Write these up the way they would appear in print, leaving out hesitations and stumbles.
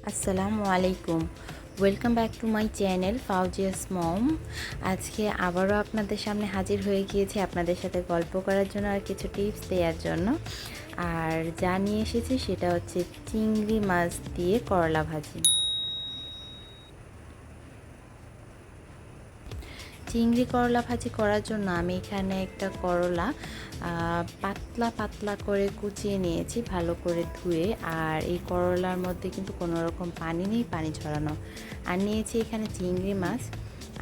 আসসালামু আলাইকুম। Welcome back to my channel Fauzia's mom. আজকে আবারও আপনাদের সামনে হাজির হয়ে গিয়েছি আপনাদের সাথে গল্প করার জন্য আর কিছু টিপস দেওয়ার জন্য। আর যা নিয়ে এসেছি সেটা হচ্ছে চিংড়ি মাছ দিয়ে করলা ভাজি। চিংড়ি করলা ভাজি করার জন্য আমি এখানে একটা করলা পাতলা পাতলা করে কুচিয়ে নিয়েছি, ভালো করে ধুয়ে। আর এই করলার মধ্যে কিন্তু কোনো রকম পানি নেই, পানি ঝরানো। আর নিয়েছি এখানে চিংড়ি মাছ,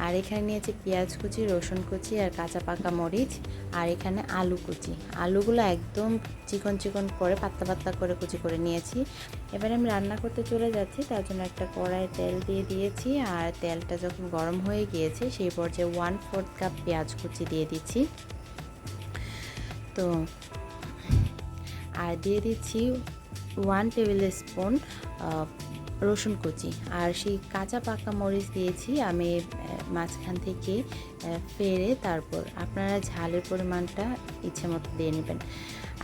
আর এখানে নিয়েছি পেঁয়াজ কুচি, রসুন কুচি আর কাঁচা পাকা মরিচ, আর এখানে আলু কুচি। আলুগুলো একদম চিকন চিকন করে পাতলা পাতলা করে কুচি করে নিয়েছি। এবারে আমি রান্না করতে চলে যাচ্ছি, তার জন্য একটা কড়াইয়ে তেল দিয়ে দিয়েছি। আর তেলটা যখন গরম হয়ে গিয়েছে সেই পর্যায়ে 1/4 কাপ পেঁয়াজ কুচি দিয়ে দিচ্ছি। তো আর দিয়ে দিচ্ছি 1 টেবিল স্পুন রসুন কুচি, আর সেই কাঁচা পাকা মরিচ দিয়েছি আমি মাঝখান থেকে ফেড়ে। তারপর আপনারা ঝালের পরিমাণটা ইচ্ছে মতো দিয়ে নেবেন।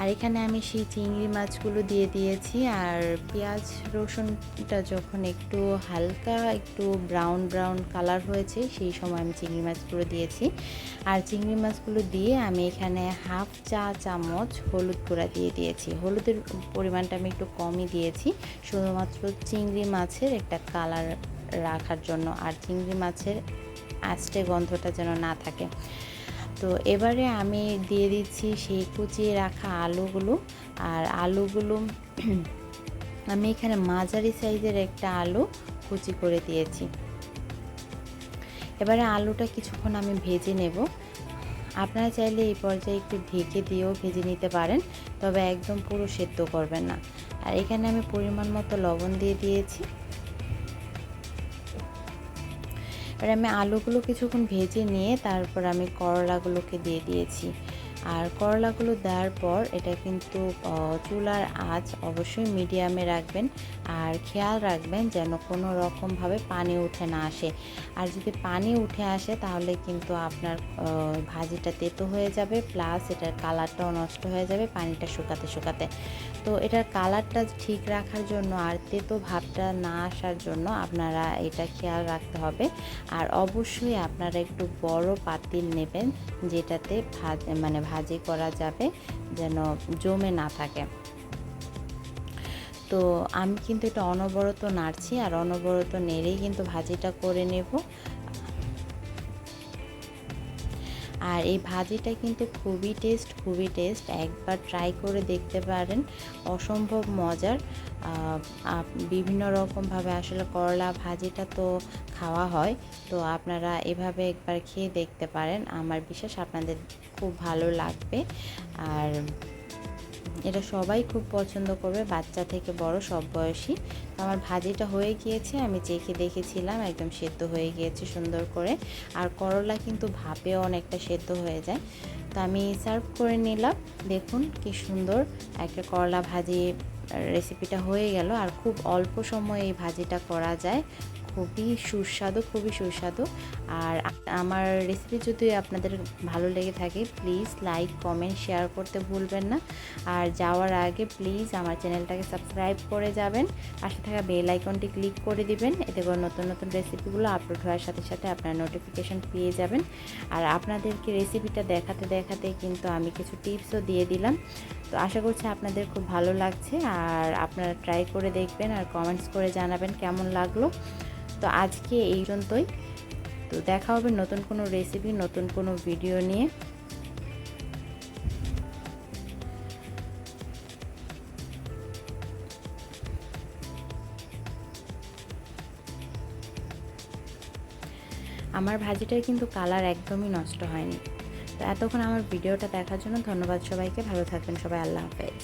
আর এখানে আমি সেই চিংড়ি মাছগুলো দিয়ে দিয়েছি। আর পেঁয়াজ রসুনটা যখন একটু হালকা একটু ব্রাউন ব্রাউন কালার হয়েছে সেই সময় আমি চিংড়ি মাছগুলো দিয়েছি। আর চিংড়ি মাছগুলো দিয়ে আমি এখানে 1/2 চা চামচ হলুদ গুঁড়া দিয়ে দিয়েছি। হলুদের পরিমাণটা আমি একটু কমই দিয়েছি, শুধুমাত্র চিংড়ি মাছের একটা কালার রাখার জন্য, আর চিংড়ি মাছের আস্তে গন্ধটা যেন না থাকে। তো এবারে আমি দিয়ে দিচ্ছি সেই কুচিয়ে রাখা আলুগুলো। আর আলুগুলো আমি এখানে মাঝারি সাইজের একটা আলু কুচি করে দিয়েছি। এবারে আলুটা কিছুক্ষণ আমি ভেজে নেব। আপনারা চাইলে এই পর্যায়ে একটু ঢেকে দিয়েও ভেজে নিতে পারেন, তবে একদম পুরো সেদ্ধ করবেন না। আর এখানে আমি পরিমাণ মতো লবণ দিয়ে দিয়েছি। এবার আমি আলুগুলো কিছুক্ষণ ভেজে নিয়ে তারপর আমি করলাগুলোকে দিয়ে দিয়েছি। আর করলাগুলো দেওয়ার পর এটা কিন্তু চুলার আঁচ অবশ্যই মিডিয়ামে রাখবেন। আর খেয়াল রাখবেন যেন কোনো রকমভাবে পানি উঠে না আসে। আর যদি পানি উঠে আসে তাহলে কিন্তু আপনার ভাজিটা তেতো হয়ে যাবে, প্লাস এটার কালারটাও নষ্ট হয়ে যাবে পানিটা শুকাতে শুকাতে। তো এটার কালারটা ঠিক রাখার জন্য আর তেতো ভাবটা না আসার জন্য আপনারা এটা খেয়াল রাখতে হবে। আর অবশ্যই আপনারা একটু বড় পাতিল নেবেন, যেটাতে ভাজি করা যাবে, যেন জমে না থাকে। তো আমি কিন্তু এটা অনবরত নাড়ছি, আর অনবরত নেড়েই কিন্তু ভাজিটা করে নেব। আর এই ভাজিটা কিন্তু খুবই টেস্ট, একবার ট্রাই করে দেখতে পারেন, অসম্ভব মজার। বিভিন্ন রকমভাবে আসলে করলা ভাজিটা তো খাওয়া হয়, তো আপনারা এভাবে একবার খেয়ে দেখতে পারেন। আমার বিশ্বাস আপনাদের খুব ভালো লাগবে। আর এটা সবাই খুব পছন্দ করবে, বাচ্চা থেকে বড় সব বয়সী। তো আমার ভাজিটা হয়ে গিয়েছে, আমি চেখে দেখেছিলাম, একদম সেদ্ধ হয়ে গিয়েছে সুন্দর করে। আর করলা কিন্তু ভাপেও অনেকটা সেদ্ধ হয়ে যায়। তো আমি সার্ভ করে নিলাম। দেখুন কি সুন্দর একটা করলা ভাজি রেসিপিটা হয়ে গেল। আর খুব অল্প সময়ে এই ভাজিটা করা যায়, খুবই সুস্বাদু। আর আমার রেসিপি যদি আপনাদের ভালো লেগে থাকে প্লিজ লাইক কমেন্ট শেয়ার করতে ভুলবেন না। আর যাওয়ার আগে প্লিজ আমার চ্যানেলটাকে সাবস্ক্রাইব করে যাবেন, পাশে থাকা বেল আইকনটি ক্লিক করে দিবেন। এতে করে নতুন নতুন রেসিপিগুলো আপলোড হওয়ার সাথে সাথে আপনারা নোটিফিকেশান পেয়ে যাবেন। আর আপনাদেরকে রেসিপিটা দেখাতে দেখাতে কিন্তু আমি কিছু টিপসও দিয়ে দিলাম। তো আশা করছি আপনাদের খুব ভালো লাগছে, আর আপনারা ট্রাই করে দেখবেন আর কমেন্টস করে জানাবেন কেমন লাগলো। তো আজকে এই পর্যন্তই। তো দেখা হবে নতুন কোনো রেসিপি, নতুন কোনো ভিডিও নিয়ে। আমার ভাজিটার কিন্তু কালার একদমই নষ্ট হয়নি। তো এতক্ষণ আমার ভিডিওটা দেখার জন্য ধন্যবাদ সবাইকে। ভালো থাকবেন সবাই। আল্লাহ হাফেজ।